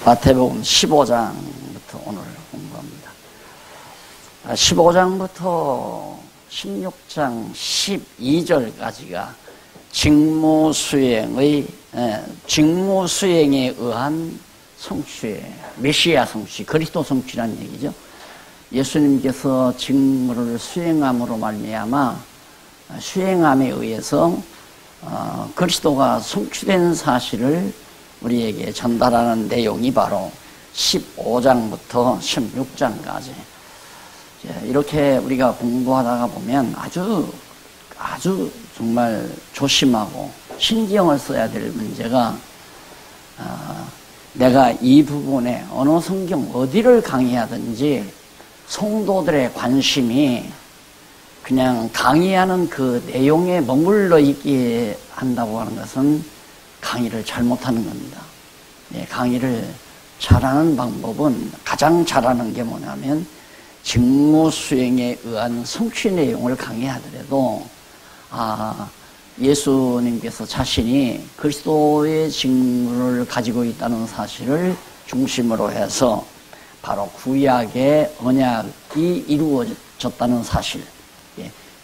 마태복음 15장부터 오늘 공부합니다. 15장부터 16장 12절까지가 직무수행에 의한 성취, 메시아 성취, 그리스도 성취라는 얘기죠. 예수님께서 직무를 수행함으로 말미암아 수행함에 의해서 그리스도가 성취된 사실을 우리에게 전달하는 내용이 바로 15장부터 16장까지 이렇게 우리가 공부하다가 보면 아주 정말 조심하고 신경을 써야 될 문제가 내가 이 부분에 어느 성경 어디를 강의하든지 성도들의 관심이 그냥 강의하는 그 내용에 머물러 있게 한다고 하는 것은 강의를 잘못하는 겁니다. 강의를 잘하는 방법은 가장 잘하는 게 뭐냐면 직무 수행에 의한 성취 내용을 강의하더라도 예수님께서 자신이 그리스도의 직무를 가지고 있다는 사실을 중심으로 해서 바로 구약의 언약이 이루어졌다는 사실,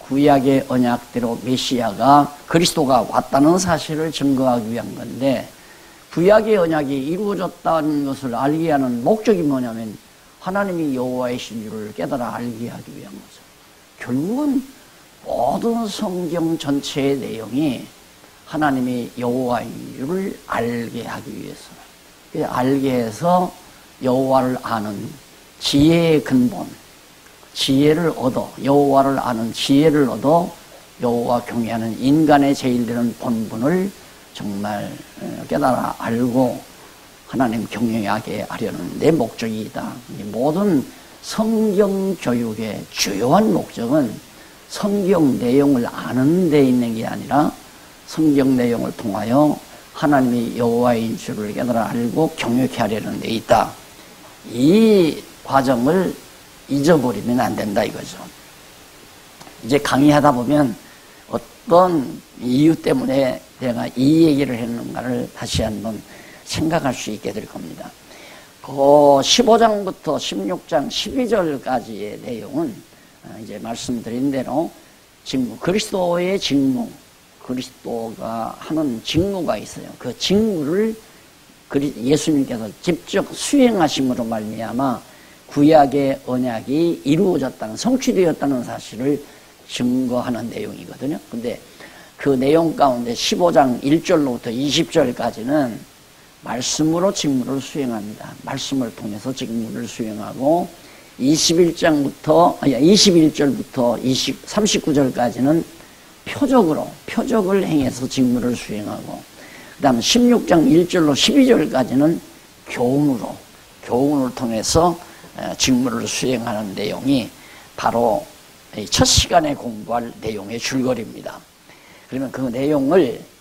구약의 언약대로 메시아가 그리스도가 왔다는 사실을 증거하기 위한 건데, 구약의 언약이 이루어졌다는 것을 알게 하는 목적이 뭐냐면 하나님이 여호와이신 줄을 깨달아 알게 하기 위한 거죠. 결국은 모든 성경 전체의 내용이 하나님이 여호와인 줄을 알게 하기 위해서, 알게 해서 여호와를 아는 지혜의 근본, 지혜를 얻어, 여호와를 아는 지혜를 얻어 여호와 경외하는 인간의 제일 되는 본분을 정말 깨달아 알고 하나님 경외하게 하려는 내 목적이다. 모든 성경 교육의 주요한 목적은 성경 내용을 아는 데 있는 게 아니라 성경 내용을 통하여 하나님이 여호와인 줄을 깨달아 알고 경외케 하려는 데 있다. 이 과정을 잊어버리면 안 된다 이거죠. 이제 강의하다 보면 어떤 이유 때문에 내가 이 얘기를 했는가를 다시 한번 생각할 수 있게 될 겁니다. 그 15장부터 16장 12절까지의 내용은 이제 말씀드린 대로 직무, 그리스도의 직무, 그리스도가 하는 직무가 있어요. 그 직무를 예수님께서 직접 수행하심으로 말미암아 구약의 언약이 이루어졌다는, 성취되었다는 사실을 증거하는 내용이거든요. 근데 그 내용 가운데 15장 1절로부터 20절까지는 말씀으로 직무를 수행합니다. 말씀을 통해서 직무를 수행하고 21절부터 39절까지는 표적을 행해서 직무를 수행하고, 그 다음 16장 1절로 12절까지는 교훈을 통해서 직무를 수행하는 내용이 바로 첫 시간에 공부할 내용의 줄거리입니다. 그러면 그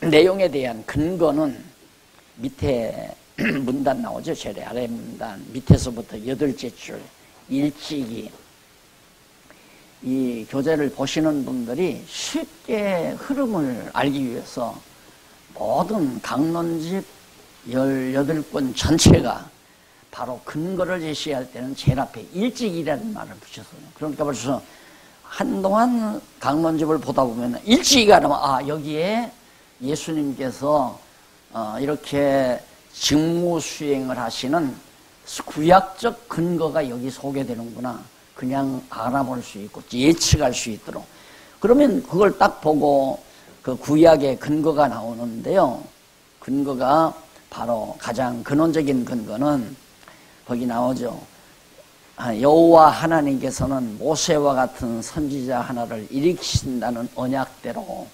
내용에 대한 근거는 밑에 문단 나오죠. 제일 아래 문단 밑에서부터 8째 줄 일찍이, 이 교재를 보시는 분들이 쉽게 흐름을 알기 위해서 모든 강론집 18권 전체가 바로 근거를 제시할 때는 제일 앞에 일찍이라는 말을 붙였어요. 그러니까 벌써 한동안 강론집을 보다 보면 일찍이가 나면 여기에 예수님께서 이렇게 직무 수행을 하시는 구약적 근거가 여기 소개되는구나. 그냥 알아볼 수 있고 예측할 수 있도록. 그러면 그걸 딱 보고 그 구약의 근거가 나오는데요. 근거가 바로 가장 근원적인 근거는 거기 나오죠. 여호와 하나님께서는 모세와 같은 선지자 하나를 일으키신다는 언약대로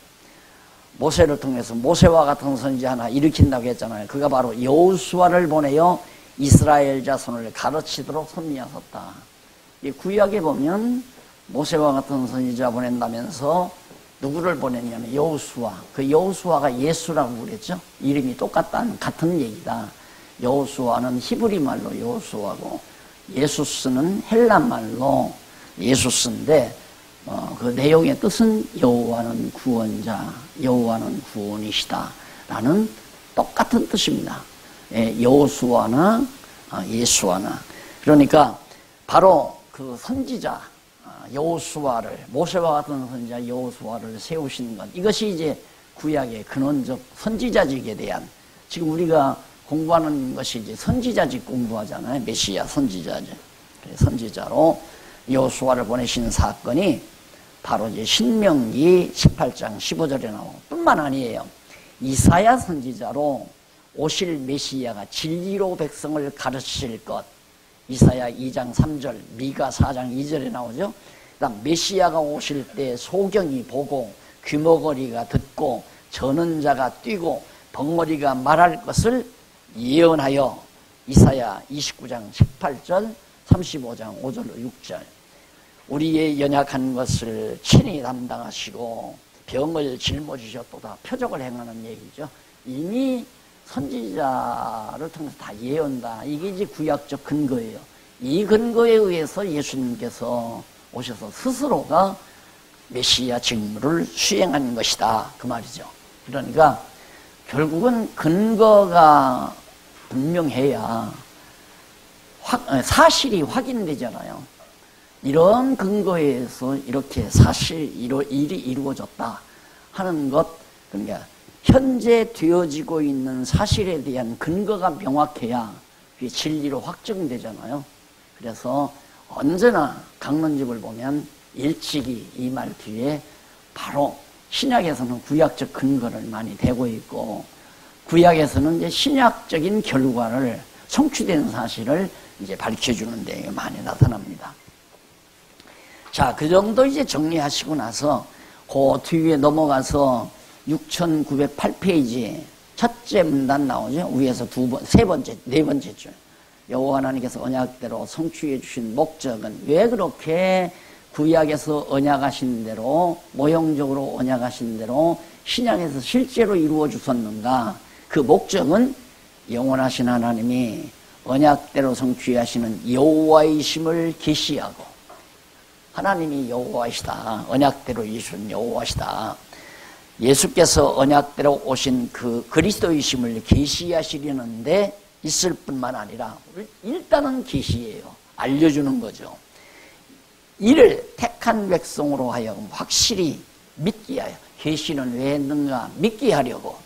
모세를 통해서 모세와 같은 선지자 하나 일으킨다고 했잖아요. 그가 바로 여호수아를 보내어 이스라엘 자손을 가르치도록 선미하셨다. 이 구약에 보면 모세와 같은 선지자 보낸다면서 누구를 보냈냐면 여호수아. 그 여호수아가 예수라고 그랬죠. 이름이 같은 얘기다. 여호수아는 히브리 말로 여호수아고 예수스는 헬라 말로 예수스인데 그 내용의 뜻은 여호와는 구원자, 여호와는 구원이시다 라는 똑같은 뜻입니다. 여호수아나 예수아나. 그러니까 바로 그 선지자 여호수아를, 모세와 같은 선지자 여호수아를 세우신 것, 이것이 이제 구약의 근원적 선지자직에 대한, 지금 우리가 공부하는 것이 이제 선지자직 공부하잖아요. 메시아 선지자직. 선지자로 여호수아를 보내신 사건이 바로 이제 신명기 18장 15절에 나오고, 뿐만 아니에요. 이사야 선지자로 오실 메시아가 진리로 백성을 가르칠 것, 이사야 2장 3절, 미가 4장 2절에 나오죠. 그다음 메시아가 오실 때 소경이 보고, 귀머거리가 듣고, 저는 자가 뛰고, 벙어리가 말할 것을 예언하여, 이사야 29장 18절, 35장 5절 6절. 우리의 연약한 것을 친히 담당하시고 병을 짊어지셨도다, 표적을 행하는 얘기죠. 이미 선지자를 통해서 다 예언다. 이게 이제 구약적 근거예요. 이 근거에 의해서 예수님께서 오셔서 스스로가 메시아 직무를 수행한 것이다, 그 말이죠. 그러니까 결국은 근거가 분명해야 사실이 확인되잖아요. 이런 근거에 의해서 이렇게 일이 이루어졌다 하는 것, 그러니까 현재 되어지고 있는 사실에 대한 근거가 명확해야 그게 진리로 확정되잖아요. 그래서 언제나 강론집을 보면 일찍이 이 말 뒤에 바로 신약에서는 구약적 근거를 많이 대고 있고, 구약에서는 이제 신약적인 결과를, 성취된 사실을 이제 밝혀주는 데 많이 나타납니다. 자, 그 정도 이제 정리하시고 나서 그 뒤에 넘어가서 6908페이지에 첫째 문단 나오죠. 위에서 세 번째, 네 번째 줄. 여호와 하나님께서 언약대로 성취해 주신 목적은, 왜 그렇게 구약에서 언약하신 대로, 모형적으로 언약하신 대로 신약에서 실제로 이루어 주셨는가? 그 목적은 영원하신 하나님이 언약대로 성취하시는 여호와이심을 계시하고, 하나님이 여호와이시다, 언약대로 이루신 여호와시다, 예수께서 언약대로 오신 그 그리스도이심을 계시하시려는데 있을 뿐만 아니라 일단은 계시예요. 알려주는 거죠. 이를 택한 백성으로 하여금 확실히 믿게 하여, 계시는 왜 했는가? 믿게 하려고,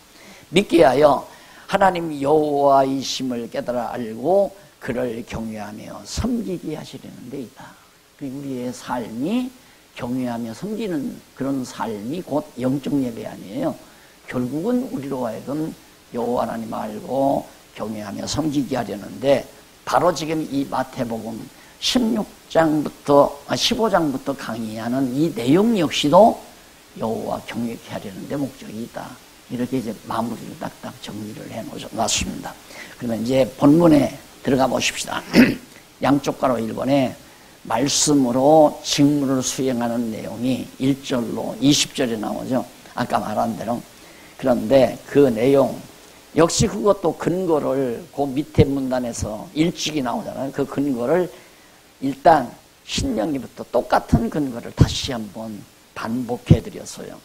믿게 하여 하나님 여호와이심을 깨달아 알고 그를 경외하며 섬기게 하시려는 데 있다. 우리의 삶이 경외하며 섬기는 그런 삶이 곧 영적 예배 아니에요. 결국은 우리로 하여금 여호와 하나님 알고 경외하며 섬기게 하려는데, 바로 지금 이 마태복음 15장부터 강의하는 이 내용 역시도 여호와 경외케 하려는 데 목적이 있다. 이렇게 이제 마무리를 딱딱 정리를 해놓았습니다. 그러면 이제 본문에 들어가 보십시다. 양쪽 가로 1번에 말씀으로 직무를 수행하는 내용이 1절로 20절에 나오죠. 아까 말한 대로. 그런데 그 내용 역시 그것도 근거를 그 밑에 문단에서 일찍이 나오잖아요. 그 근거를 일단 신명기부터 똑같은 근거를 다시 한번 반복해 드렸어요.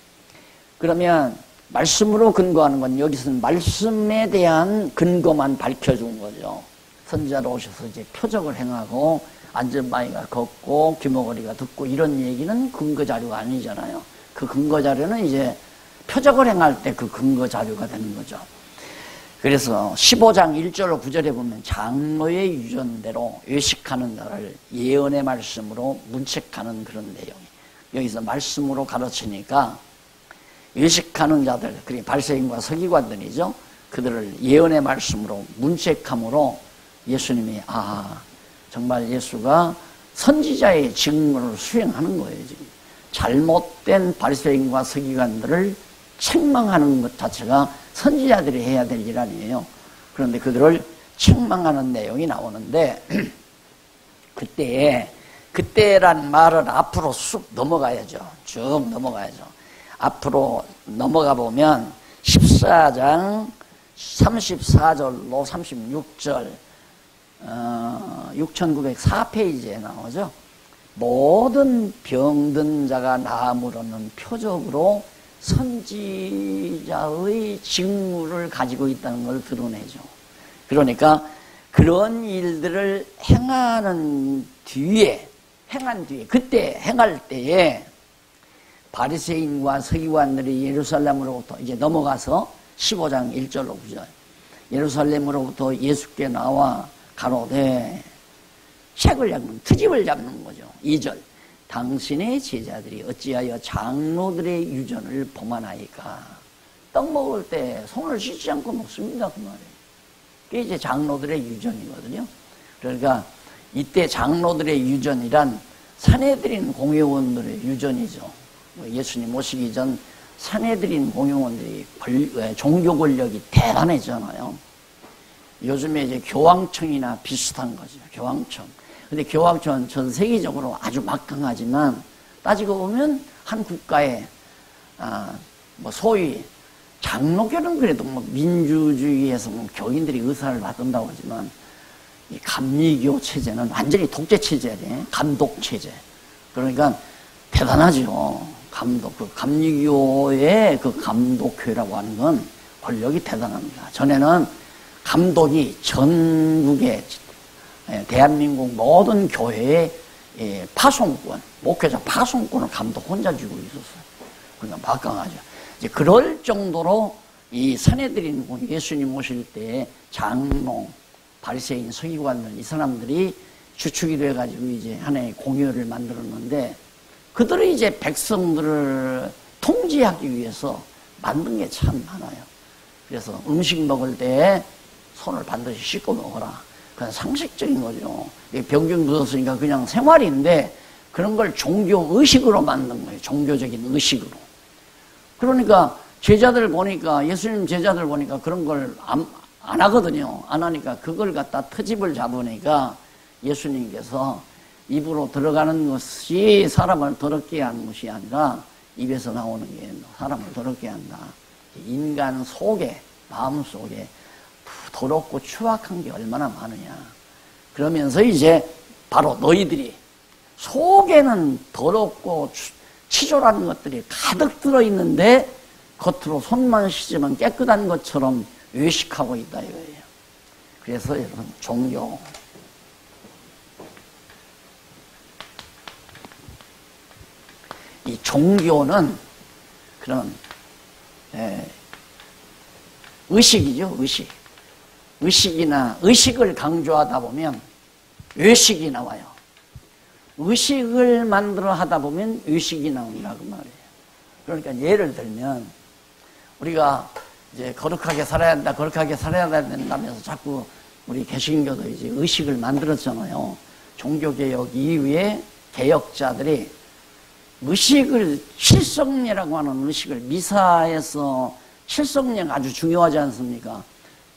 그러면 말씀으로 근거하는 건 여기서는 말씀에 대한 근거만 밝혀준 거죠. 선지자로 오셔서 이제 표적을 행하고 안전바위가 걷고 귀머거리가 듣고 이런 얘기는 근거 자료가 아니잖아요. 그 근거 자료는 이제 표적을 행할 때 그 근거 자료가 되는 거죠. 그래서 15장 1절로 9절에 보면 장로의 유전대로 외식하는 자를 예언의 말씀으로 문책하는 그런 내용이, 여기서 말씀으로 가르치니까 외식하는 자들, 그러니까 바리새인과 서기관들이죠. 그들을 예언의 말씀으로 문책함으로 예수님이 정말 예수가 선지자의 직무를 수행하는 거예요. 지금 잘못된 바리새인과 서기관들을 책망하는 것 자체가 선지자들이 해야 될 일 아니에요. 그런데 그들을 책망하는 내용이 나오는데, 그때란 말은 앞으로 쑥 넘어가야죠. 쭉 넘어가야죠. 앞으로 넘어가 보면 14장 34절로 36절 6904페이지에 나오죠. 모든 병든 자가 나음으로는 표적으로 선지자의 직무를 가지고 있다는 걸 드러내죠. 그러니까 그런 일들을 행한 뒤에 그때 행할 때에 바리새인과 서기관들이 예루살렘으로부터 이제 넘어가서 15장 1절로 9절 예루살렘으로부터 예수께 나와 가로되 책을 잡는 트집을 잡는 거죠. 2절 당신의 제자들이 어찌하여 장로들의 유전을 범하나이까. 떡 먹을 때 손을 씻지 않고 먹습니다. 그 말이에요. 그게 이제 장로들의 유전이거든요. 그러니까 이때 장로들의 유전이란 산헤드린 공회원들의 유전이죠. 예수님 오시기 전 산헤드린 공회원들이 종교 권력이 대단했잖아요. 요즘에 이제 교황청이나 비슷한 거죠. 교황청. 근데 교황청은 전 세계적으로 아주 막강하지만 따지고 보면 한 국가에 뭐 소위 장로교는 그래도 뭐 민주주의에서 뭐 교인들이 의사를 받는다고 하지만 이 감리교 체제는 완전히 독재 체제네. 감독 체제. 그러니까 대단하죠. 그 감리교의 그 감독회라고 하는 건 권력이 대단합니다. 전에는 감독이 전국의 대한민국 모든 교회의 파송권, 목회자 파송권을 감독 혼자 쥐고 있었어요. 그러니까 막강하죠. 이제 그럴 정도로 이 산헤드린 예수님 오실 때 장로, 바리새인, 서기관들 이 사람들이 주축이 돼가지고 이제 하나의 공회를 만들었는데 그들이 이제 백성들을 통제하기 위해서 만든 게 참 많아요. 그래서 음식 먹을 때 손을 반드시 씻고 먹어라. 그건 상식적인 거죠. 병균 묻었으니까 그냥 생활인데 그런 걸 종교 의식으로 만든 거예요. 종교적인 의식으로. 그러니까 제자들 보니까 예수님 제자들 보니까 그런 걸 안 하거든요. 안 하니까 그걸 갖다 트집을 잡으니까 예수님께서 입으로 들어가는 것이 사람을 더럽게 하는 것이 아니라 입에서 나오는 게 사람을 더럽게 한다. 인간 속에 마음 속에 더럽고 추악한 게 얼마나 많으냐. 그러면서 이제 바로 너희들이 속에는 더럽고 치졸한 것들이 가득 들어있는데 겉으로 손만 씻으면 깨끗한 것처럼 외식하고 있다 이거예요. 그래서 여러분 종교 이 종교는 그런 의식이죠. 의식을 강조하다 보면 외식이 나와요. 의식을 만들어 하다 보면 외식이 나온다 그 말이에요. 그러니까 예를 들면 우리가 이제 거룩하게 살아야 된다, 거룩하게 살아야 된다면서 자꾸 우리 개신교도 이제 의식을 만들었잖아요. 종교개혁 이후에 개혁자들이 의식을 실성례라고 하는 의식을 미사에서 실성례가 아주 중요하지 않습니까?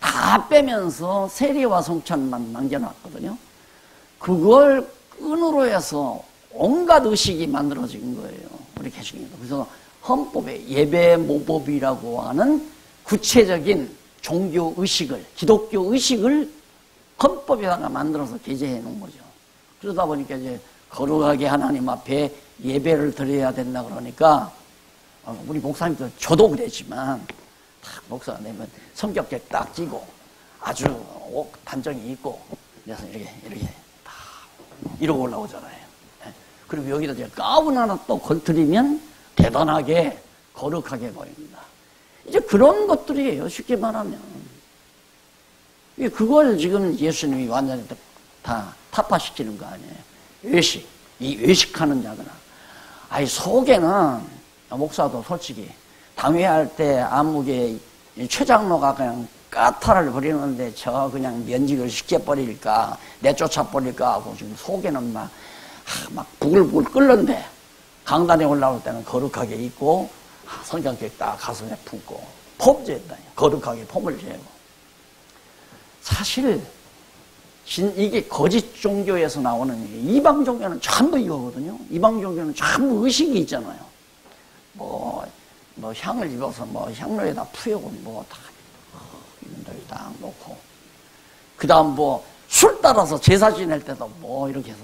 다 빼면서 세례와 성찬만 남겨놨거든요. 그걸 끈으로 해서 온갖 의식이 만들어진 거예요. 우리 개신교도. 그래서 헌법에 예배 모법이라고 하는 구체적인 종교 의식을, 기독교 의식을 헌법에다가 만들어서 게재해 놓은 거죠. 그러다 보니까 이제 거룩하게 하나님 앞에 예배를 드려야 된다 그러니까 우리 목사님도 저도 그랬지만 딱 목사가 되면 성격책 딱 찌고 아주 단정이 있고 그래서 이렇게 딱 이러고 올라오잖아요. 그리고 여기다 이제 가운 하나 또 걸트리면 대단하게 거룩하게 보입니다. 이제 그런 것들이에요. 쉽게 말하면. 그걸 지금 예수님이 완전히 다 타파시키는 거 아니에요. 외식. 이 외식하는 자들아. 아니, 속에는, 목사도 솔직히, 당회할 때 암흑에 최장로가 그냥 까탈을 벌이는데 저 그냥 면직을 시켜버릴까, 내쫓아버릴까 하고 지금 속에는 막 부글부글 끓는데 강단에 올라올 때는 거룩하게 입고 성경책 딱 가슴에 품고 폼죄했다. 거룩하게 폼을 죄고. 사실 이게 거짓 종교에서 나오는 이방 종교는 전부 이거거든요. 이방 종교는 전부 의식이 있잖아요. 뭐 향을 입어서 향로에다 푸여고 다 이런 데를 딱 놓고 그 다음 술 따라서 제사 지낼 때도 이렇게 해서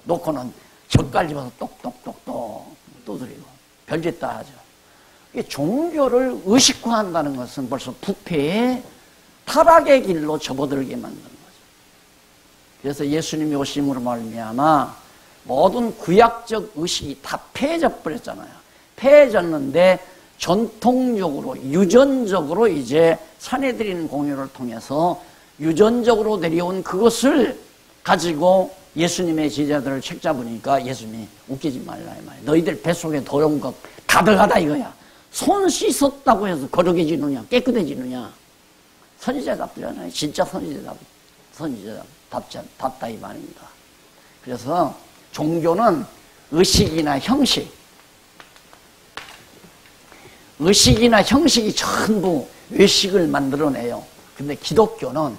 놓고는 젓갈 집어서 똑똑똑똑 두드리고 별짓 다 하죠. 이게 종교를 의식화한다는 것은 벌써 부패의 타락의 길로 접어들게 만듭니다. 그래서 예수님이 오심으로 말미암아 모든 구약적 의식이 다 폐해져 버렸잖아요. 폐해졌는데 전통적으로 유전적으로 이제 산해드리는 공유를 통해서 유전적으로 내려온 그것을 가지고 예수님의 제자들을 책 잡으니까 예수님이 웃기지 말라 이 말이야. 너희들 뱃속에 더러운 것 가득하다 이거야. 손 씻었다고 해서 거룩해지느냐 깨끗해지느냐. 선지자답잖아요. 진짜 선지자답다 이 말입니다. 그래서 종교는 의식이나 형식이 전부 외식을 만들어내요. 근데 기독교는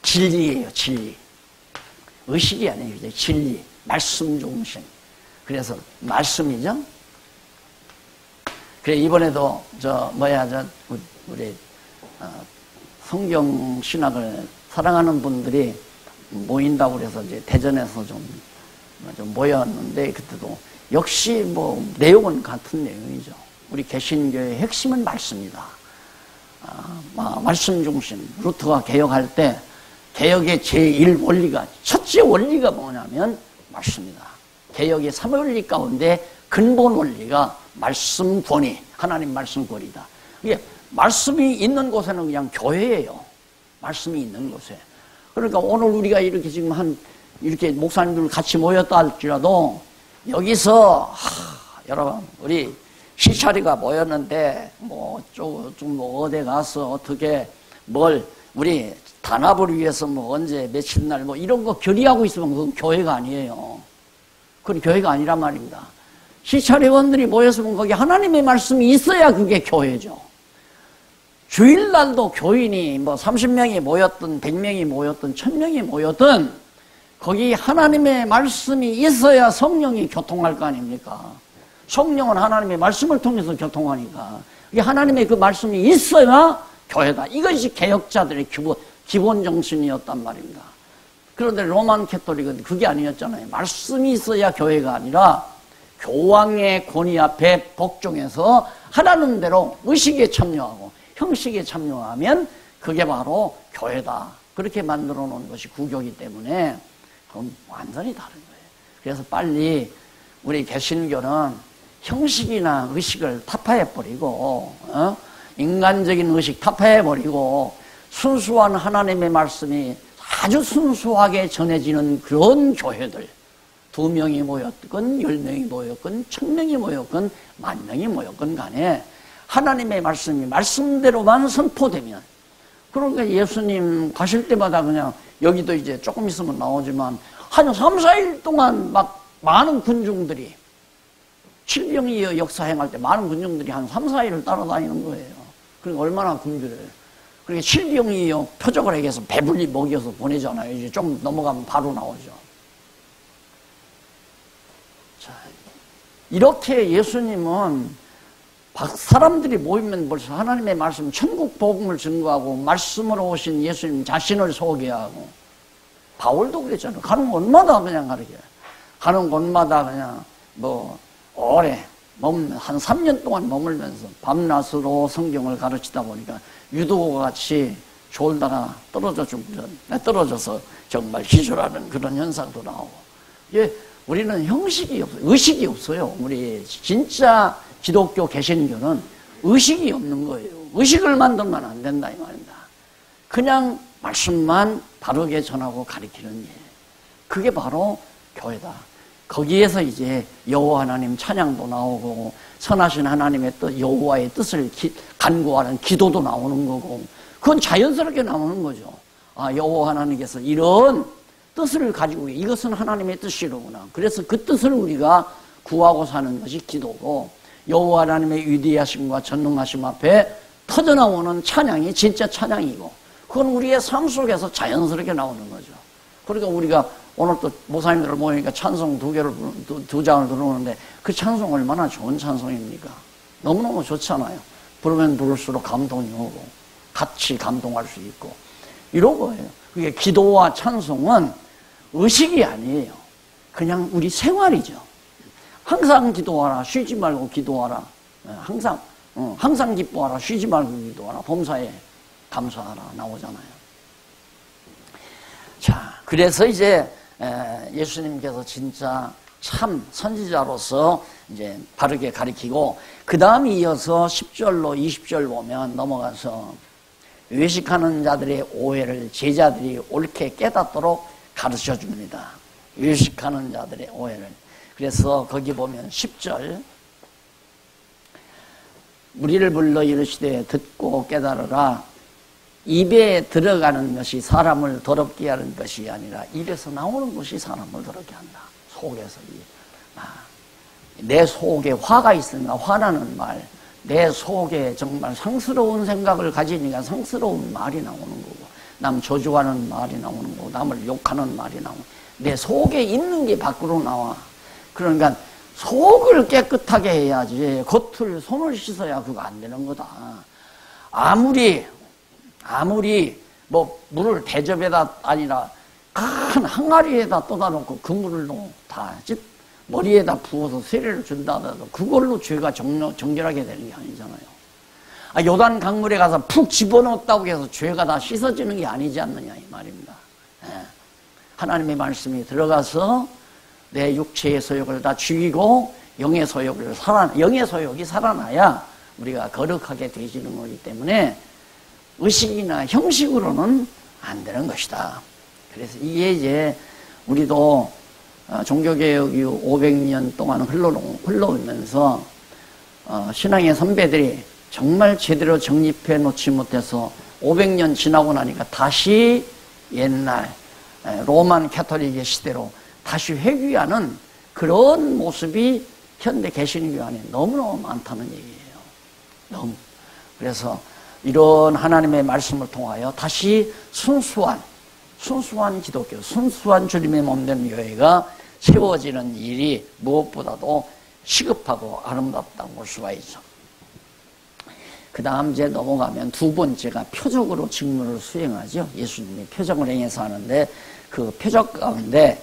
진리예요, 진리. 의식이 아니에요, 진리. 말씀 중심. 그래서 말씀이죠. 그래, 이번에도 우리 성경 신학을 사랑하는 분들이 모인다고 그래서 이제 대전에서 좀 모였는데, 그때도 역시 뭐 내용은 같은 내용이죠. 우리 개신교의 핵심은 말씀이다. 말씀 중심. 루터가 개혁할 때 개혁의 제1원리가, 첫째 원리가 뭐냐면 말씀이다. 개혁의 3원리 가운데 근본 원리가 말씀 권위, 하나님 말씀 권위다. 이게 말씀이 있는 곳에는 그냥 교회예요. 말씀이 있는 곳에. 그러니까 오늘 우리가 이렇게 지금 이렇게 목사님들 같이 모였다 할지라도 여기서 여러분 우리 시차리가 모였는데 좀 어디 가서 어떻게 우리 단합을 위해서 언제 며칠 날 이런 거 결의하고 있으면 그건 교회가 아니에요. 그건 교회가 아니란 말입니다. 시차리원들이 모였으면 거기 하나님의 말씀이 있어야 그게 교회죠. 주일날도 교인이 30명이 모였든 100명이 모였든 1000명이 모였든 거기 하나님의 말씀이 있어야 성령이 교통할 거 아닙니까? 성령은 하나님의 말씀을 통해서 교통하니까 이게 하나님의 그 말씀이 있어야 교회다. 이것이 개혁자들의 기본 정신이었단 말입니다. 그런데 로만 캐톨릭은 그게 아니었잖아요. 말씀이 있어야 교회가 아니라 교황의 권위 앞에 복종해서 하라는 대로 의식에 참여하고 형식에 참여하면 그게 바로 교회다. 그렇게 만들어 놓은 것이 구교이기 때문에 그건 완전히 다른 거예요. 그래서 빨리 우리 개신교는 형식이나 의식을 타파해버리고 인간적인 의식 타파해버리고 순수한 하나님의 말씀이 아주 순수하게 전해지는 그런 교회들 2명이 모였건 10명이 모였건 1000명이 모였건 10,000명이 모였건 간에 하나님의 말씀이 말씀대로만 선포되면 그러니까 예수님 가실 때마다 그냥 여기도 이제 조금 있으면 나오지만 한 3, 4일 동안 막 많은 군중들이 칠병이 역사 행할 때 많은 군중들이 한 3, 4일을 따라다니는 거예요. 그러니까 얼마나 굶주려요. 그러니까 칠병이 표적을 해서 배불리 먹여서 보내잖아요. 이제 좀 넘어가면 바로 나오죠. 자, 이렇게 예수님은 사람들이 모이면 벌써 하나님의 말씀, 천국 복음을 증거하고 말씀으로 오신 예수님 자신을 소개하고 바울도 그랬잖아요. 가는 곳마다 그냥 가르쳐요. 가는 곳마다 그냥 오래 한 3년 동안 머물면서 밤낮으로 성경을 가르치다 보니까 유도가 같이 졸다가 떨어져서 정말 기절하는 그런 현상도 나오고. 우리는 형식이 없어요. 의식이 없어요. 우리 진짜 기독교 개신교는 의식이 없는 거예요. 의식을 만들면 안 된다 이 말입니다. 그냥 말씀만 바르게 전하고 가르치는 일. 그게 바로 교회다. 거기에서 이제 여호와 하나님 찬양도 나오고 선하신 하나님의 뜻, 여호와의 뜻을 간구하는 기도도 나오는 거고 그건 자연스럽게 나오는 거죠. 여호와 하나님께서 이런 뜻을 가지고 이것은 하나님의 뜻이로구나. 그래서 그 뜻을 우리가 구하고 사는 것이 기도고 여호와 하나님의 위대하심과 전능하심 앞에 터져나오는 찬양이 진짜 찬양이고 그건 우리의 삶 속에서 자연스럽게 나오는 거죠. 그러니까 우리가 오늘 또 목사님들 모이니까 찬송 두 장을 들어오는데 그 찬송 얼마나 좋은 찬송입니까? 너무너무 좋잖아요. 부르면 부를수록 감동이 오고 같이 감동할 수 있고 이런 거예요. 그게 기도와 찬송은 의식이 아니에요. 그냥 우리 생활이죠. 항상 기도하라, 쉬지 말고 기도하라. 항상 기뻐하라, 쉬지 말고 기도하라. 범사에 감사하라 나오잖아요. 그래서 이제 예수님께서 진짜 참 선지자로서 이제 바르게 가르치고, 그 다음 이어서 10절로 20절 보면 넘어가서 외식하는 자들의 오해를 제자들이 옳게 깨닫도록 가르쳐 줍니다. 외식하는 자들의 오해를. 그래서 거기 보면 10절, 무리를 불러 이르시되 듣고 깨달으라. 입에 들어가는 것이 사람을 더럽게 하는 것이 아니라 입에서 나오는 것이 사람을 더럽게 한다. 속에서 내 속에 화가 있으니까 화나는 말, 내 속에 정말 상스러운 생각을 가지니까 상스러운 말이 나오는 거고, 남 저주하는 말이 나오는 거고, 남을 욕하는 말이 나오고, 내 속에 있는 게 밖으로 나와. 그러니까 속을 깨끗하게 해야지 겉을 손을 씻어야 그거 안 되는 거다. 아무리 뭐 물을 대접에다 아니라 큰 항아리에다 떠다 놓고 그 물을 다 머리에다 부어서 세례를 준다 하더라도 그걸로 죄가 정결하게 되는 게 아니잖아요. 요단 강물에 가서 푹 집어넣었다고 해서 죄가 다 씻어지는 게 아니지 않느냐 이 말입니다. 하나님의 말씀이 들어가서 내 육체의 소욕을 다 죽이고 영의 소욕이 살아나야 우리가 거룩하게 되시는 거기 때문에 의식이나 형식으로는 안 되는 것이다. 그래서 이게 이제 우리도 종교개혁이 500년 동안 흘러오면서 신앙의 선배들이 정말 제대로 정립해 놓지 못해서 500년 지나고 나니까 다시 옛날 로만 캐톨릭의 시대로 다시 회귀하는 그런 모습이 현대 개신교 안에 너무너무 많다는 얘기예요. 너무. 그래서 이런 하나님의 말씀을 통하여 다시 순수한 기독교, 순수한 주님의 몸된 교회가 세워지는 일이 무엇보다도 시급하고 아름답다고 볼 수가 있죠. 그 다음 이제 넘어가면 두 번째가 표적으로 직무를 수행하죠. 예수님이 표적을 행해서 하는데 그 표적 가운데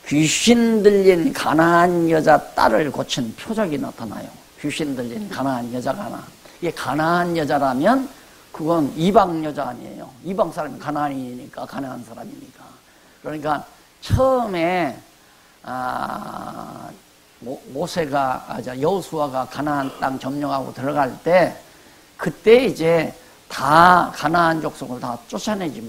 귀신 들린 가나안 여자 딸을 고친 표적이 나타나요. 귀신 들린 가나안 여자가 하나. 이게 가나안 여자라면 그건 이방 여자 아니에요. 이방 사람이 가나안이니까, 가나안 사람이니까. 그러니까 처음에 여호수아가 가나안 땅 점령하고 들어갈 때 그때 이제 다 가나안 족속을 다 쫓아내지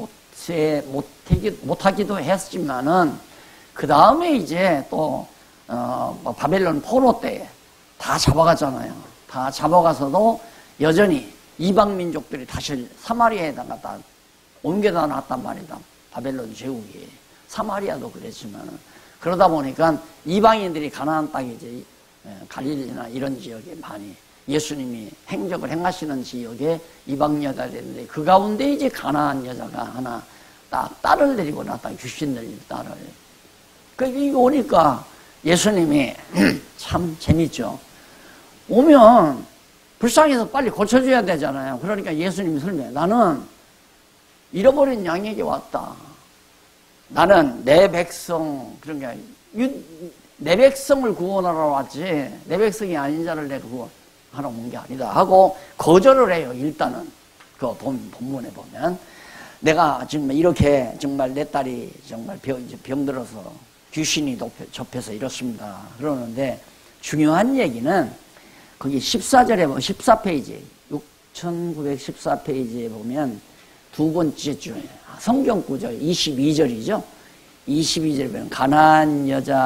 못하기도 했지만은 그 다음에 이제 또 바벨론 포로 때 다 잡아갔잖아요. 다 잡아가서도 여전히 이방 민족들이 다시 사마리아에다가 다 옮겨다 놨단 말이다. 바벨론 제국이. 사마리아도 그랬지만 그러다 보니까 이방인들이 가나안 땅에 이제 갈릴리나 이런 지역에 많이 예수님이 행적을 행하시는 지역에 이방 여자들인데 그 가운데 이제 가나안 여자가 하나 딱 딸을 데리고 났다. 귀신 들린 딸을. 그게 오니까 예수님이 참 재밌죠. 오면 불쌍해서 빨리 고쳐줘야 되잖아요. 그러니까 예수님이 설명해. 나는 잃어버린 양에게 왔다. 나는 내 백성, 그러니까 내 백성을 구원하러 왔지 내 백성이 아닌 자를 내가 구원하러 온 게 아니다 하고 거절을 해요. 일단은 그 본문에 보면 내가 지금 이렇게 정말 내 딸이 정말 병들어서 귀신이 접해서 이렇습니다. 그러는데 중요한 얘기는 거기 14절에 보면 14페이지 6914페이지에 보면 두 번째 줄에 성경 구절 22절이죠. 22절에 보면 가나안 여자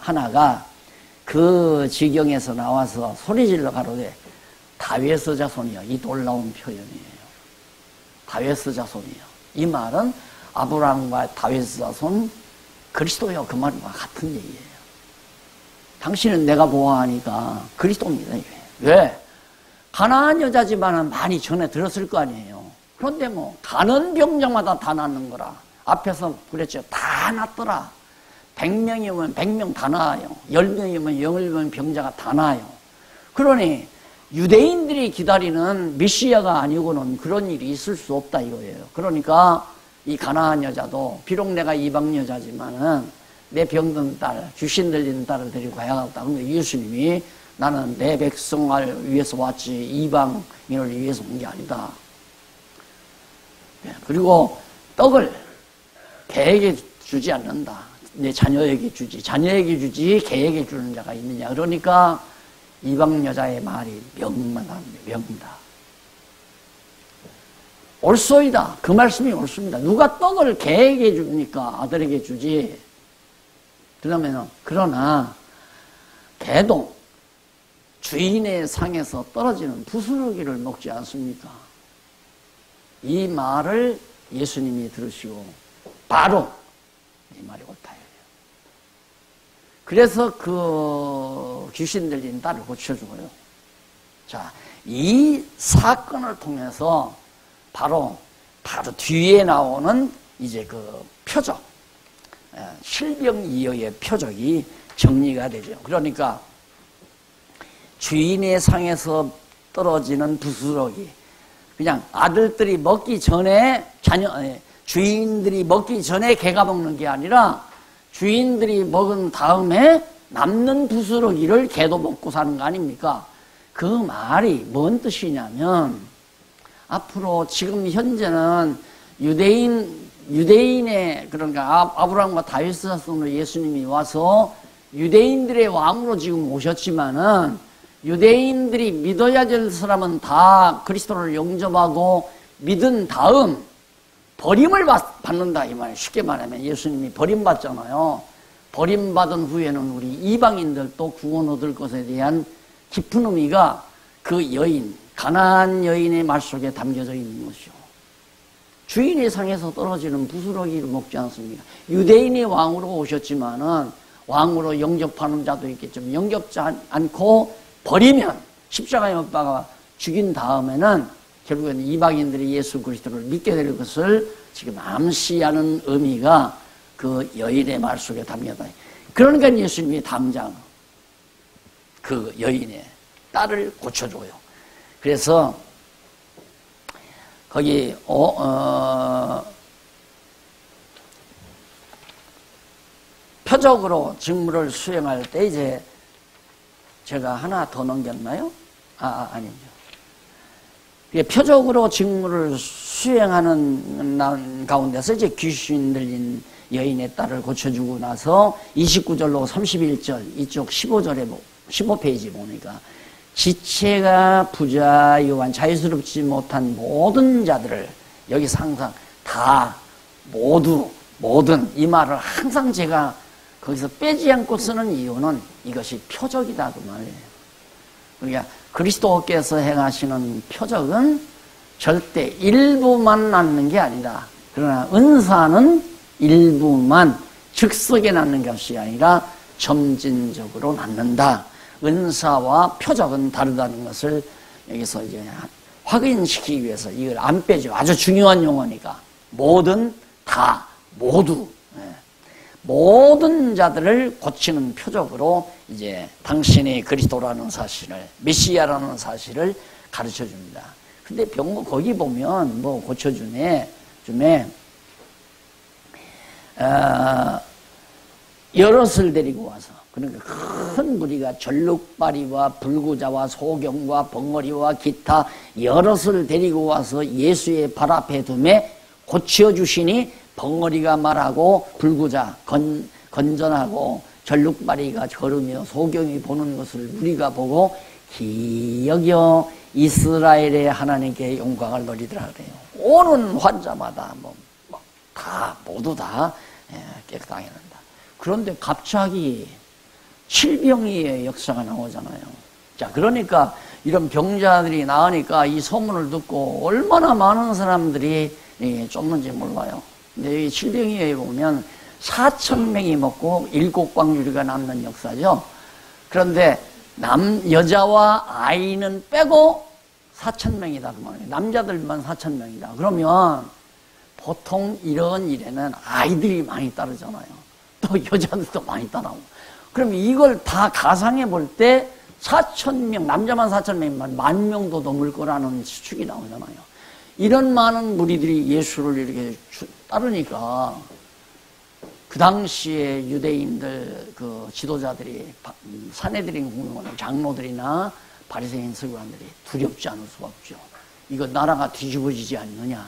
하나가 그 지경에서 나와서 소리질러 가로되 다윗의 자손이여. 이 놀라운 표현이에요. 다윗의 자손이여. 이 말은 아브라함과 다윗의 자손 그리스도요. 그 말과 같은 얘기예요. 당신은 내가 보아하니까 그리스도입니다. 왜? 가나안 여자지만은 많이 전에 들었을 거 아니에요. 그런데 뭐 가는 병자마다 다 낫는 거라. 앞에서 그랬죠. 다 낫더라. 100명이면 100명 다 나아요. 10명이면 10명 병자가 다 나아요. 그러니 유대인들이 기다리는 메시아가 아니고는 그런 일이 있을 수 없다 이거예요. 그러니까 이 가나안 여자도 비록 내가 이방 여자지만은 내 병든 딸, 귀신 들리는 딸을 데리고 가야겠다. 근데 예수님이 나는 내 백성을 위해서 왔지 이방인을 위해서 온 게 아니다. 그리고 떡을 배에게 주지 않는다. 내 자녀에게 주지. 자녀에게 주지 개에게 주는 자가 있느냐. 그러니까 이방 여자의 말이 명만합니다. 명다. 옳소이다. 그 말씀이 옳습니다. 누가 떡을 개에게 줍니까? 아들에게 주지. 그러나 개도 주인의 상에서 떨어지는 부스러기를 먹지 않습니까? 이 말을 예수님이 들으시고 바로 이 말이 옳다. 그래서 그 귀신 들린 딸을 고쳐주고요. 자, 이 사건을 통해서 바로 뒤에 나오는 이제 그 표적, 실병이어의 표적이 정리가 되죠. 그러니까 주인의 상에서 떨어지는 부스러기, 그냥 아들들이 먹기 전에 주인들이 먹기 전에 개가 먹는 게 아니라 주인들이 먹은 다음에 남는 부스러기를 개도 먹고 사는 거 아닙니까? 그 말이 뭔 뜻이냐면 앞으로 지금 현재는 유대인의 그러니까 아브라함과 다윗 자손으로 예수님이 와서 유대인들의 왕으로 지금 오셨지만은 유대인들이 믿어야 될 사람은 다 그리스도를 영접하고 믿은 다음 버림을 받는다 이 말이에요. 쉽게 말하면 예수님이 버림받잖아요. 버림받은 후에는 우리 이방인들도 구원 얻을 것에 대한 깊은 의미가 그 여인, 가나안 여인의 말 속에 담겨져 있는 것이죠. 주인의 상에서 떨어지는 부스러기를 먹지 않습니까? 유대인이 왕으로 오셨지만은 왕으로 영접하는 자도 있겠지만 영접지 않고 버리면 십자가에 못 박아 죽인 다음에는 결국엔 이방인들이 예수 그리스도를 믿게 될 것을 지금 암시하는 의미가 그 여인의 말 속에 담겨다. 그러니까 예수님이 당장 그 여인의 딸을 고쳐줘요. 그래서 거기 표적으로 직무를 수행할 때 이제 제가 하나 더 넘겼나요? 아니죠. 표적으로 직무를 수행하는 가운데서 이제 귀신 들린 여인의 딸을 고쳐주고 나서 29절로 31절 이쪽 15페이지 보니까 지체가 부자요한 자유스럽지 못한 모든 자들을 여기서 항상 다 모든 이 말을 항상 제가 거기서 빼지 않고 쓰는 이유는 이것이 표적이다 그 말이에요. 그러니까 그리스도께서 행하시는 표적은 절대 일부만 낳는 게 아니다. 그러나 은사는 일부만 즉석에 낳는 것이 아니라 점진적으로 낳는다. 은사와 표적은 다르다는 것을 여기서 이제 확인시키기 위해서 이걸 안 빼죠. 아주 중요한 용어니까. 모든, 다, 모두. 모든 자들을 고치는 표적으로 이제 당신이 그리스도라는 사실을, 메시아라는 사실을 가르쳐 줍니다. 근데 거기 보면 뭐 고쳐주네, 여럿을 데리고 와서, 그러니까 큰 무리가 절룩바리와 불구자와 소경과 벙어리와 기타 여럿을 데리고 와서 예수의 발 앞에 두매 고쳐주시니 벙어리가 말하고 불구자 건전하고 절룩바리가 걸으며 소경이 보는 것을 우리가 보고 기여겨 이스라엘의 하나님께 영광을 돌리더라 그래요. 오는 환자마다 모두 다 깨끗하게 한다. 그런데 갑자기 칠병이의 역사가 나오잖아요. 자, 그러니까 이런 병자들이 나으니까 이 소문을 듣고 얼마나 많은 사람들이 쫓는지 몰라요. 근데 이 칠병이에 보면 4,000명이 먹고 7광주리가 남는 역사죠. 그런데 여자와 아이는 빼고 4,000명이다 그 말이에요. 남자들만 4,000명이다. 그러면 보통 이런 일에는 아이들이 많이 따르잖아요. 또 여자들도 많이 따라오고. 그럼 이걸 다 가상해 볼 때 4,000명, 남자만 4,000명이면 10,000명도 넘을 거라는 추측이 나오잖아요. 이런 많은 무리들이 예수를 이렇게 따르니까 그 당시에 유대인들 그 지도자들이 산헤드린 공동원 장로들이나 바리새인 서기관들이 두렵지 않을 수가 없죠. 이거 나라가 뒤집어지지 않느냐.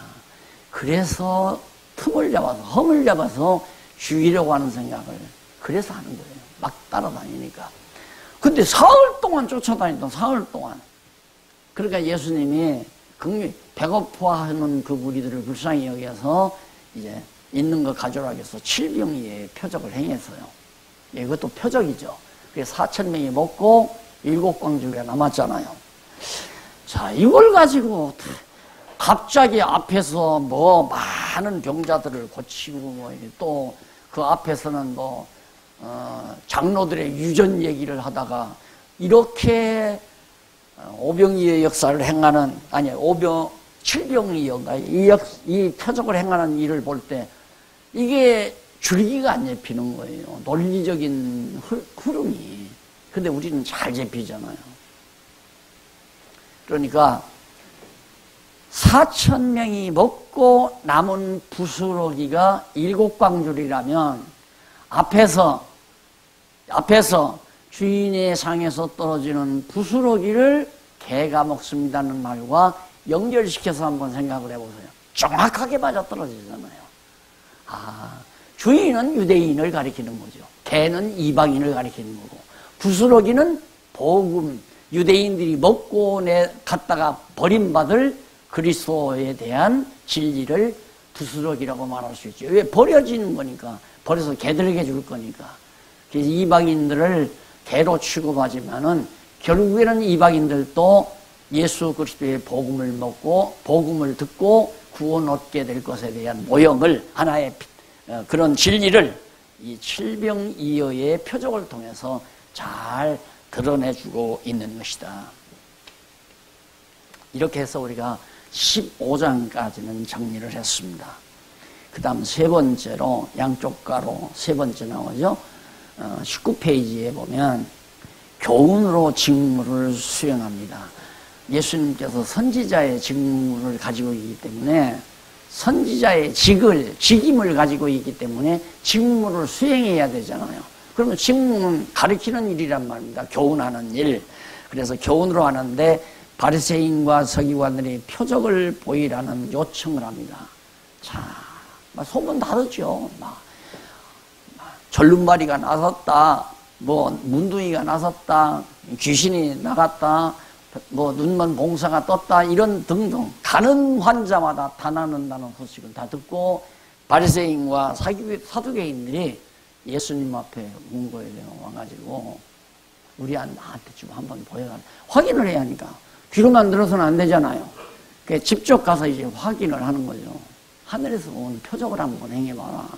그래서 흠을 잡아서 죽이려고 하는 생각을 그래서 하는 거예요. 막 따라다니니까. 근데 사흘 동안 쫓아다니던 사흘 동안. 그러니까 예수님이 배고파하는 그 무리들을 불쌍히 여겨서 이제 있는 거 가져라고 해서 칠병이의 표적을 행했어요. 이것도 표적이죠. 그래서 4,000명이 먹고 7광주리가 남았잖아요. 자, 이걸 가지고 갑자기 앞에서 뭐 많은 병자들을 고치고 뭐 또 그 앞에서는 뭐 장로들의 유전 얘기를 하다가 이렇게 오병이의 역사를 행하는 칠병이인가 이 표적을 행하는 일을 볼 때 이게 줄기가 안 잡히는 거예요. 논리적인 흐름이. 근데 우리는 잘 잡히잖아요. 그러니까 4,000명이 먹고 남은 부스러기가 7광줄이라면 앞에서 주인의 상에서 떨어지는 부스러기를 개가 먹습니다는 말과 연결시켜서 한번 생각을 해보세요. 정확하게 맞아떨어지잖아요. 주인은 유대인을 가리키는 거죠. 개는 이방인을 가리키는 거고, 부스러기는 복음, 유대인들이 먹고 갔다가 버림받을 그리스도에 대한 진리를 부스러기라고 말할 수 있죠. 왜? 버려지는 거니까. 버려서 개들에게 줄 거니까. 그래서 이방인들을 개로 취급하지만은 결국에는 이방인들도 예수 그리스도의 복음을 먹고 복음을 듣고 구원 얻게 될 것에 대한 모형을 하나의 그런 진리를 이 칠병이어의 표적을 통해서 잘 드러내주고 있는 것이다. 이렇게 해서 우리가 15장까지는 정리를 했습니다. 그 다음 세 번째로 양쪽 가로 세 번째 나오죠. 19페이지에 보면 교훈으로 직무를 수행합니다. 예수님께서 선지자의 직무를 가지고 있기 때문에 선지자의 직임을 가지고 있기 때문에 직무를 수행해야 되잖아요. 그러면 직무는 가르치는 일이란 말입니다. 교훈하는 일. 그래서 교훈으로 하는데 바리새인과 서기관들이 표적을 보이라는 요청을 합니다. 자, 소문 다 듣죠. 절름발이가 나섰다, 문둥이가 나섰다, 귀신이 나갔다, 눈먼 봉사가 떴다, 이런 등등 가는 환자마다 다 나는다는 소식을 다 듣고 바리새인과 사두개인들이 예수님 앞에 문고에 와가지고 나한테 좀 한번 보여달라. 확인을 해야 하니까. 귀로만 들어서는 안 되잖아요. 그러니까 직접 가서 이제 확인을 하는 거죠. 하늘에서 온 표적을 한번 행해봐라.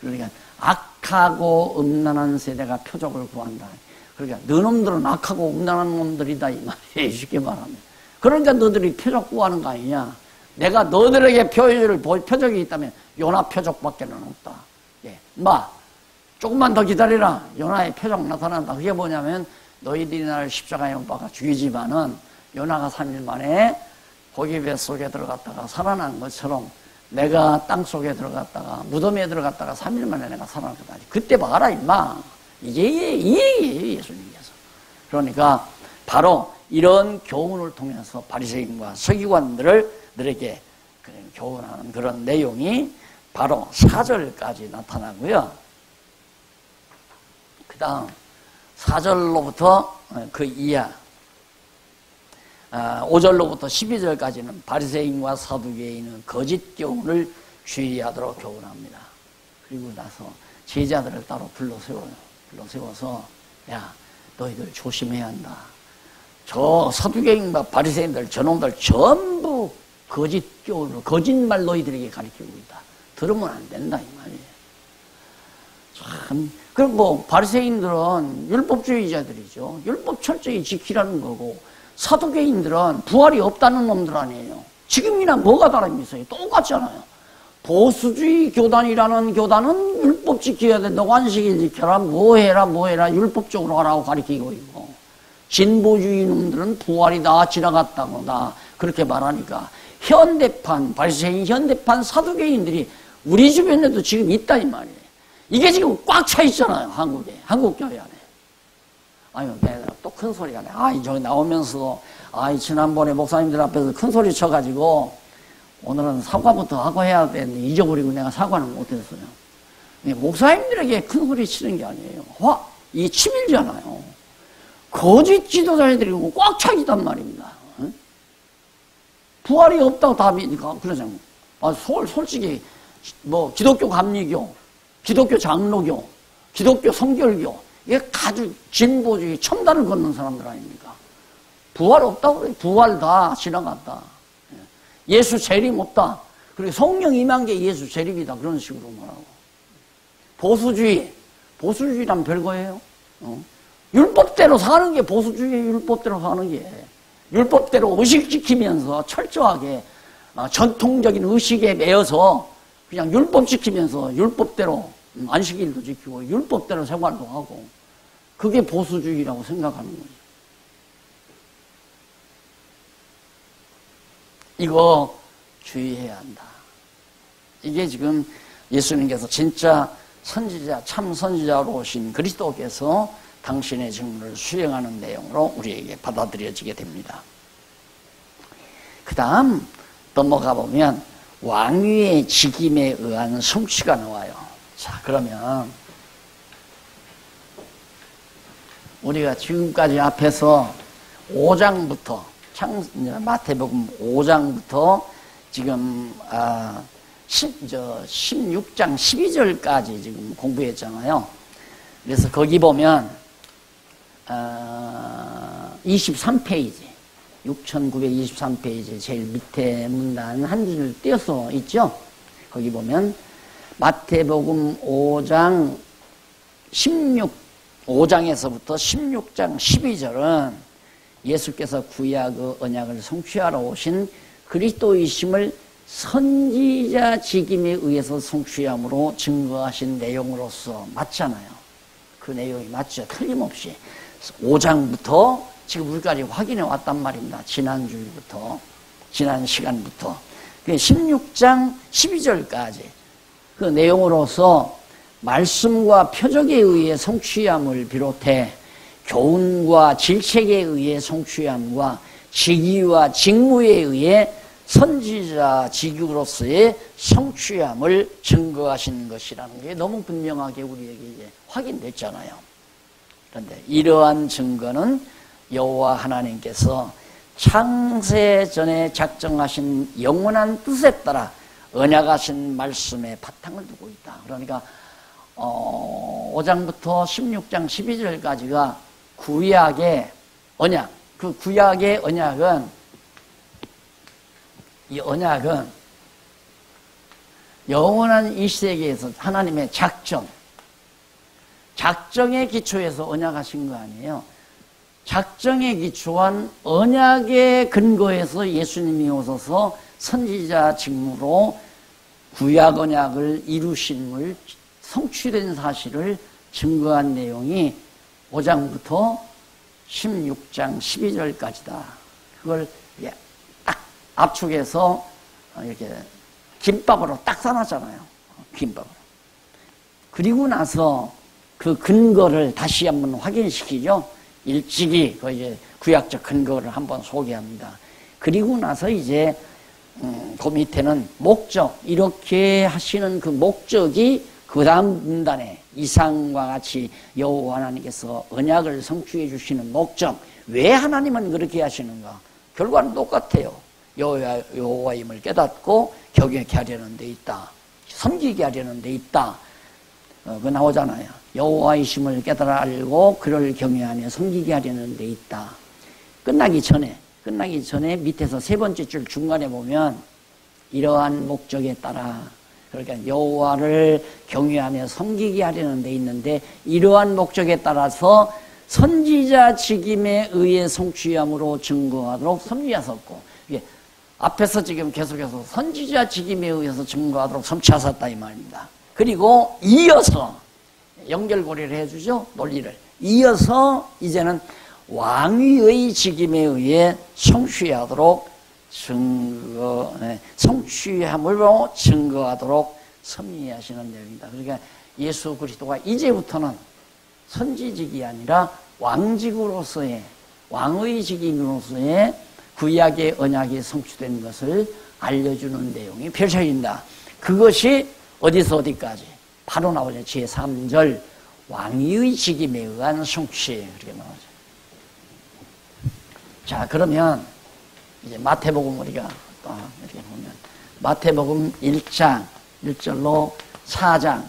그러니까 악하고 음란한 세대가 표적을 구한다. 그러니까 너놈들은 악하고 음란한 놈들이다 이 말이에요. 쉽게 말하면. 그러니까 너들이 표적 구하는 거 아니냐. 내가 너들에게 표적이 있다면 요나 표적밖에는 없다. 예, 조금만 더 기다리라. 요나의 표적 나타난다. 그게 뭐냐면 너희들이 나를 십자가에 못 박아 죽이지만은 요나가 3일 만에 고기 뱃속에 들어갔다가 살아난 것처럼 내가 땅속에 들어갔다가 무덤에 들어갔다가 3일 만에 내가 살아날 거다. 그때 봐라 임마. 이게 이 얘기예요, 예수님께서. 그러니까 바로 이런 교훈을 통해서 바리새인과 서기관들에게 교훈하는 그런 내용이 바로 4절까지 나타나고요. 그 다음 4절로부터 그 이하 5절로부터 12절까지는 바리새인과 사두개인은 거짓 교훈을 주의하도록 교훈합니다. 그리고 나서 제자들을 따로 불러세워서 야, 너희들 조심해야 한다. 저 사두개인과 바리새인들 저놈들 전부 거짓 교훈을 거짓말 너희들에게 가르치고 있다. 들으면 안 된다 이 말이에요. 참. 그리고 바리새인들은 율법주의자들이죠. 율법 철저히 지키라는 거고 사두개인들은 부활이 없다는 놈들 아니에요. 지금이나 뭐가 다름이 있어요? 똑같잖아요. 보수주의 교단이라는 교단은 율법 지켜야 된다고 안식일 지켜라 뭐해라 율법적으로 하라고 가르치고 있고 진보주의 놈들은 부활이 다 지나갔다고 다 그렇게 말하니까 바리새인 현대판 사두개인들이 우리 주변에도 지금 있다 이 말이에요. 이게 지금 꽉 차 있잖아요. 한국 교회 안에. 내가 또 큰 소리가 나. 저기 나오면서도 지난번에 목사님들 앞에서 큰 소리 쳐가지고 오늘은 사과부터 하고 해야 되는데 잊어버리고 내가 사과는 못했어요. 목사님들에게 큰 소리 치는 게 아니에요. 이게 치밀잖아요. 거짓 지도자들이 꽉 차있단 말입니다. 부활이 없다고 답이니까 그러잖아요. 솔직히 기독교 감리교, 기독교 장로교, 기독교 성결교 이게 아주 진보주의 첨단을 걷는 사람들 아닙니까? 부활 없다고 그래요. 부활 다 지나갔다. 예수 재림 없다. 그리고 성령 임한 게 예수 재림이다. 그런 식으로 말하고. 보수주의란 별거예요. 율법대로 사는 게 보수주의예요. 율법대로 사는 게. 율법대로 의식 지키면서 철저하게 전통적인 의식에 매여서 그냥 율법 지키면서 율법대로 안식일도 지키고 율법대로 생활도 하고 그게 보수주의라고 생각하는 거죠. 이거 주의해야 한다. 이게 지금 예수님께서 진짜 선지자, 참 선지자로 오신 그리스도께서 당신의 직무를 수행하는 내용으로 우리에게 받아들여지게 됩니다. 그 다음 넘어가 보면 왕위의 직임에 의한 성취가 나와요. 자, 그러면 우리가 지금까지 앞에서 5장부터 마태복음 5장부터 지금 16장 12절까지 지금 공부했잖아요. 그래서 거기 보면 23페이지 6923페이지 제일 밑에 문단 한 줄 띄어서 있죠. 거기 보면 마태복음 5장 5장에서부터 16장 12절은 예수께서 구약의 언약을 성취하러 오신 그리스도이심을 선지자 직임에 의해서 성취함으로 증거하신 내용으로서 맞잖아요. 그 내용이 맞죠. 틀림없이 5장부터 지금 우리까지 확인해 왔단 말입니다. 지난주부터 지난 시간부터 16장 12절까지 그 내용으로서 말씀과 표적에 의해 성취함을 비롯해 교훈과 질책에 의해 성취함과 직위와 직무에 의해 선지자 직위로서의 성취함을 증거하신 것이라는 게 너무 분명하게 우리에게 이제 확인됐잖아요. 그런데 이러한 증거는 여호와 하나님께서 창세 전에 작정하신 영원한 뜻에 따라 언약하신 말씀에 바탕을 두고 있다. 그러니까 5장부터 16장 12절까지가 구약의 언약. 그 구약의 언약은 이 언약은 영원한 이 세계에서 하나님의 작정의 기초에서 언약하신 거 아니에요. 작정에 기초한 언약의 근거에서 예수님이 오셔서 선지자 직무로 구약 언약을 이루심을 성취된 사실을 증거한 내용이 5장부터 16장 12절까지다. 그걸 딱 압축해서 이렇게 김밥으로 딱 싸놨잖아요. 김밥으로. 그리고 나서 그 근거를 다시 한번 확인시키죠. 일찍이 그 이제 구약적 근거를 한번 소개합니다. 그리고 나서 이제 그 밑에는 목적, 이렇게 하시는 그 목적이 그 다음 문단에 이상과 같이 여호와 하나님께서 언약을 성취해 주시는 목적, 왜 하나님은 그렇게 하시는가? 결과는 똑같아요. 여호와임을 깨닫고 경외케 하려는 데 있다. 섬기게 하려는 데 있다. 그거 나오잖아요. 여호와이심을 깨달아 알고 그를 경외하며 섬기게 하려는 데 있다. 끝나기 전에 밑에서 세 번째 줄 중간에 보면 이러한 목적에 따라, 그러니까 여호와를 경외하며 섬기게 하려는 데 있는데 이러한 목적에 따라서 선지자 직임에 의해 성취함으로 증거하도록 섬기하셨고, 이게 앞에서 지금 계속해서 선지자 직임에 의해서 증거하도록 성취하셨다 이 말입니다. 그리고 이어서 연결고리를 해주죠. 논리를 이어서 이제는 왕위의 직임에 의해 성취하도록 성취함으로 증거하도록 섭리하시는 내용입니다. 그러니까 예수 그리스도가 이제부터는 선지직이 아니라 왕직으로서의, 왕의 직임으로서의 구약의 언약이 성취된 것을 알려주는 내용이 펼쳐진다. 그것이 어디서 어디까지? 바로 나오죠. 제3절 왕위의 직임에 의한 성취 그렇게 나오죠. 자, 그러면 이제 마태복음 우리가 또 이렇게 보면 마태복음 1장 1절로 4장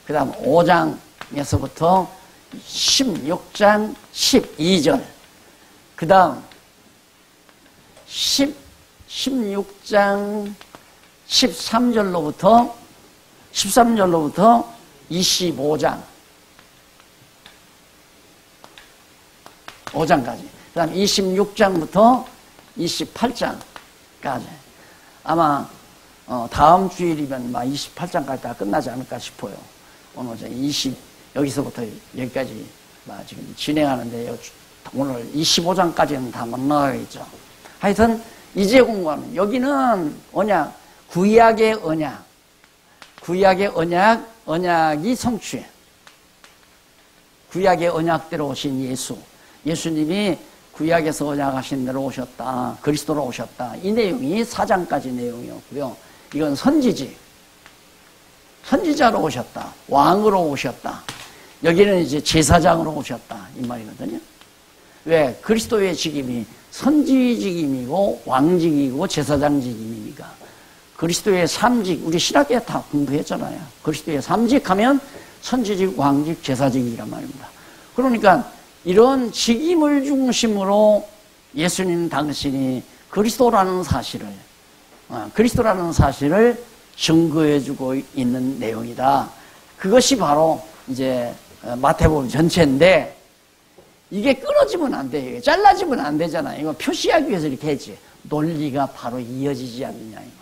그 다음 5장에서부터 16장 12절 그 다음 16장 13절로부터 25장 5장까지 그 다음 26장부터 28장까지 아마 다음 주일이면 28장까지 다 끝나지 않을까 싶어요. 오늘 여기서부터 여기까지 지금 진행하는데 오늘 25장까지는 다 못 나가겠죠. 하여튼 이제 공부하는 여기는 언약, 구약의 언약, 언약이 성취. 구약의 언약대로 오신 예수님이 구약에서 언약하신 대로 오셨다. 그리스도로 오셨다. 이 내용이 4장까지 내용이었고요. 이건 선지자로 오셨다. 왕으로 오셨다. 여기는 이제 제사장으로 오셨다. 이 말이거든요. 왜? 그리스도의 직임이 선지직임이고 왕직이고 제사장직임이니까. 그리스도의 삼직, 우리 신학교에 다 공부했잖아요. 그리스도의 삼직하면 선지직, 왕직, 제사직이란 말입니다. 그러니까 이런 직임을 중심으로 예수님 당신이 그리스도라는 사실을 증거해주고 있는 내용이다. 그것이 바로 이제 마태복음 전체인데 이게 끊어지면 안 돼요. 잘라지면 안 되잖아요. 이거 표시하기 위해서 이렇게 했지. 논리가 바로 이어지지 않느냐 이 말입니다.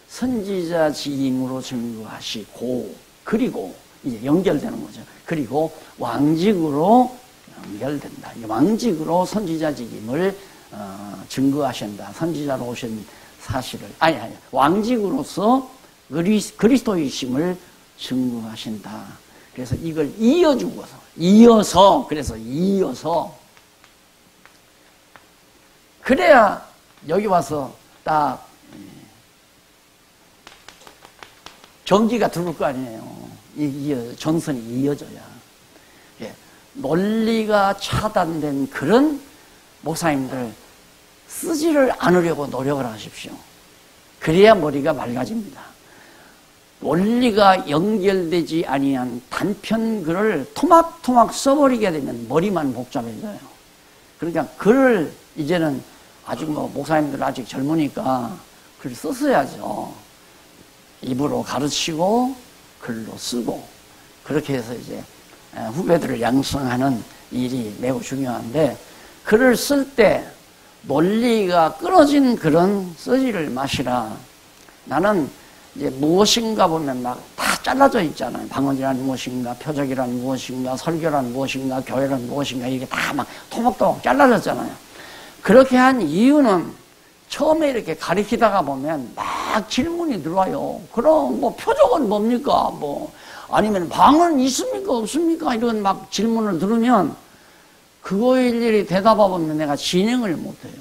선지자 직임으로 증거하시고 그리고 이제 연결되는 거죠. 그리고 왕직으로 연결된다. 왕직으로 선지자 직임을 증거하신다. 선지자로 오신 사실을 왕직으로서 그리스도이심을 증거하신다. 그래서 이걸 이어서 그래야 여기 와서 딱 전기가 들어올 거 아니에요. 전선이 이어져야. 논리가 차단된 그런 목사님들 쓰지를 않으려고 노력을 하십시오. 그래야 머리가 맑아집니다. 논리가 연결되지 아니한 단편 글을 토막토막 써버리게 되면 머리만 복잡해져요. 그러니까 글을 이제는 아직 목사님들 아직 젊으니까 글 썼어야죠. 입으로 가르치고 글로 쓰고 그렇게 해서 이제 후배들을 양성하는 일이 매우 중요한데 글을 쓸 때 논리가 끊어진 글은 쓰지를 마시라. 나는 이제 무엇인가 보면 막 다 잘라져 있잖아요. 방언이란 무엇인가, 표적이란 무엇인가, 설교란 무엇인가, 교회란 무엇인가 이게 다 막 토막토막 잘라졌잖아요. 그렇게 한 이유는 처음에 이렇게 가리키다가 보면 막 질문이 들어와요. 그럼 표적은 뭡니까? 아니면 방언 있습니까? 없습니까? 이런 막 질문을 들으면 그거에 일일이 대답하면 내가 진행을 못해요.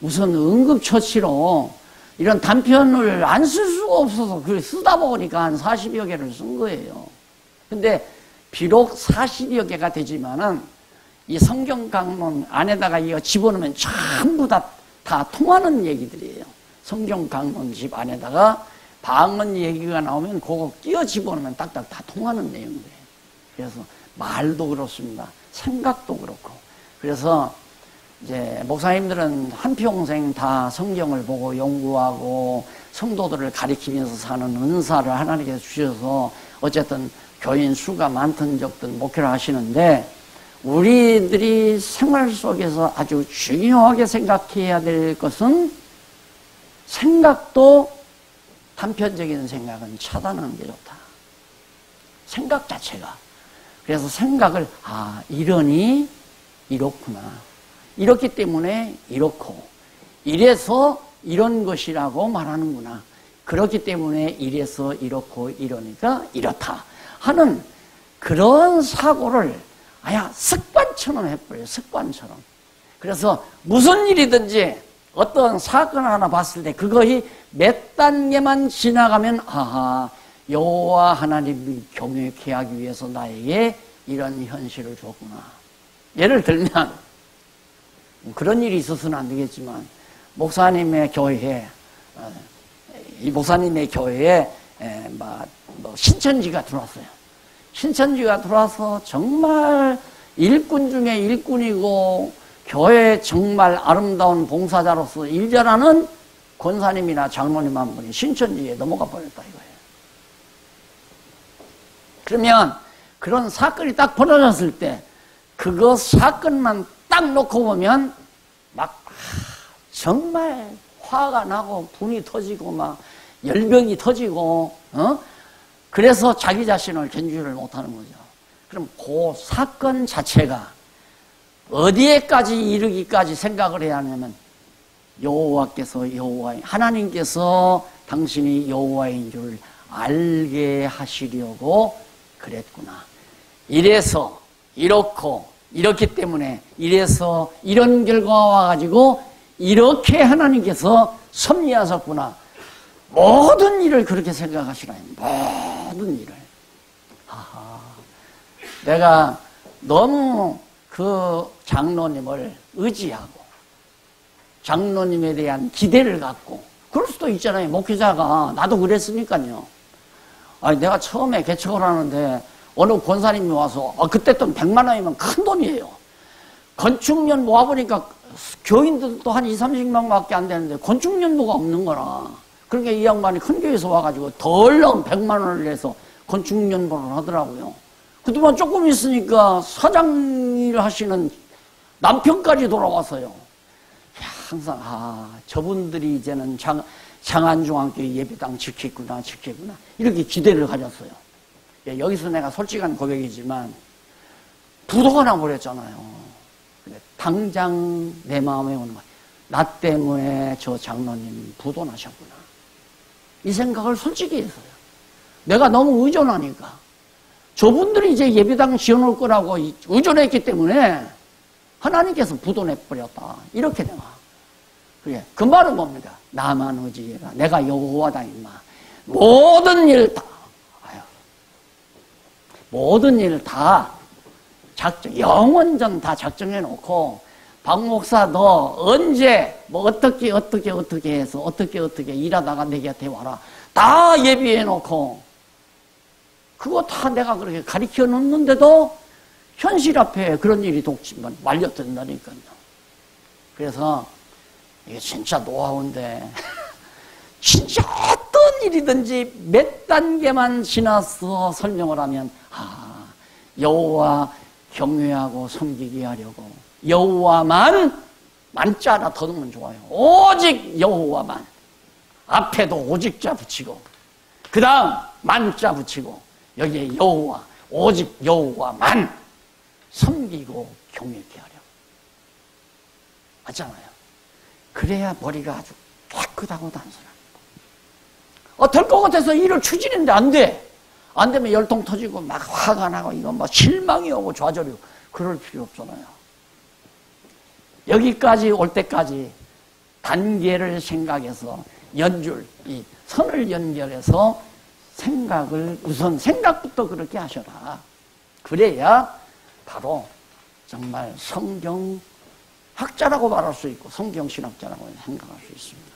우선 응급처치로 이런 단편을 안 쓸 수가 없어서 그걸 쓰다 보니까 한 40여 개를 쓴 거예요. 근데 비록 40여 개가 되지만은 이 성경 강론 안에다가 이거 집어넣으면 전부 다 통하는 얘기들이에요. 성경 강론 집 안에다가 방언 얘기가 나오면 그거 끼워 집어넣으면 딱딱 다 통하는 내용이에요. 그래서 말도 그렇습니다. 생각도 그렇고. 그래서 이제 목사님들은 한평생 다 성경을 보고 연구하고 성도들을 가리키면서 사는 은사를 하나님께서 주셔서 어쨌든 교인 수가 많든 적든 목회를 하시는데 우리들이 생활 속에서 아주 중요하게 생각해야 될 것은 생각도 단편적인 생각은 차단하는 게 좋다. 생각 자체가. 그래서 생각을 이러니 이렇구나. 이렇기 때문에 이렇고 이래서 이런 것이라고 말하는구나. 그렇기 때문에 이래서 이렇고 이러니까 이렇다 하는 그런 사고를 습관처럼 해버려요. 습관처럼. 그래서 무슨 일이든지 어떤 사건 하나 봤을 때 그것이 몇 단계만 지나가면 여호와 하나님이 경외케 하기 위해서 나에게 이런 현실을 줬구나. 예를 들면 그런 일이 있어서는 안 되겠지만 목사님의 교회에 신천지가 들어왔어요. 신천지가 들어와서 정말 일꾼 중에 일꾼이고 교회에 정말 아름다운 봉사자로서 일전하는 권사님이나 장로님 한 분이 신천지에 넘어가 버렸다 이거예요. 그러면 그런 사건이 딱 벌어졌을 때 그거 사건만 딱 놓고 보면 막 정말 화가 나고 분이 터지고 막 열병이 터지고 그래서 자기 자신을 견주를 못하는 거죠. 그럼 그 사건 자체가 어디에까지 이르기까지 생각을 해야 하냐면 하나님께서 당신이 여호와인 줄 알게 하시려고 그랬구나. 이래서 이렇기 때문에 이래서 이런 결과가 와가지고 이렇게 하나님께서 섭리하셨구나. 모든 일을 그렇게 생각하시라요. 모든 일을. 내가 너무 그 장로님을 의지하고 장로님에 대한 기대를 갖고 그럴 수도 있잖아요. 목회자가 나도 그랬으니까요. 아니 내가 처음에 개척을 하는데 어느 권사님이 와서 그때 돈 100만 원이면 큰 돈이에요. 건축년 모아보니까 교인들도 한 20-30명밖에 안 되는데 건축연보가 없는 거라. 그러니까 이 양반이 큰 교회에서 와가지고 덜렁 100만 원을 내서 건축연보를 하더라고요. 그동안 조금 있으니까 사장 일 하시는 남편까지 돌아왔어요. 항상 저분들이 이제는 장안중앙교회 예배당 지키구나 이렇게 기대를 가졌어요. 여기서 내가 솔직한 고백이지만 부도가 나버렸잖아요. 당장 내 마음에 오는 거야. 나 때문에 저 장로님 부도 나셨구나. 이 생각을 솔직히 했어요. 내가 너무 의존하니까. 저분들이 이제 예배당 지어놓을 거라고 의존했기 때문에 하나님께서 부도 내버렸다. 이렇게 내가. 그게 그 말은 뭡니까? 나만 의지해라. 내가 여호와다 임마. 모든 일 다 영원전 다 작정해 놓고 박 목사 너 언제 어떻게 해서 어떻게 일하다가 내 곁에 와라. 다 예비해 놓고 그거 다 내가 그렇게 가르쳐 놓는데도 현실 앞에 그런 일이 독침만 말려든다니까요. 그래서 이게 진짜 노하우인데 진짜 어떤 일이든지 몇 단계만 지나서 설명을 하면 여호와 경외하고 섬기게 하려고 여호와만 만자 하나 더 넣으면 좋아요. 오직 여호와만. 앞에도 오직자 붙이고 그 다음 만자 붙이고 여기에 여호와 오직 여호와만 섬기고 경외케 하려고. 맞잖아요. 그래야 머리가 아주 깨끗하고 단순합니다. 될 것 같아서 일을 추진했는데 안 돼. 안 되면 열통 터지고 막 화가 나고 이건 막 실망이 오고 좌절이 오고 그럴 필요 없잖아요. 여기까지 올 때까지 단계를 생각해서 이 선을 연결해서 생각을 우선 생각부터 그렇게 하셔라. 그래야 바로 정말 성경학자라고 말할 수 있고 성경신학자라고 생각할 수 있습니다.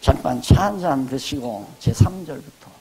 잠깐 차 한잔 드시고 제 3절부터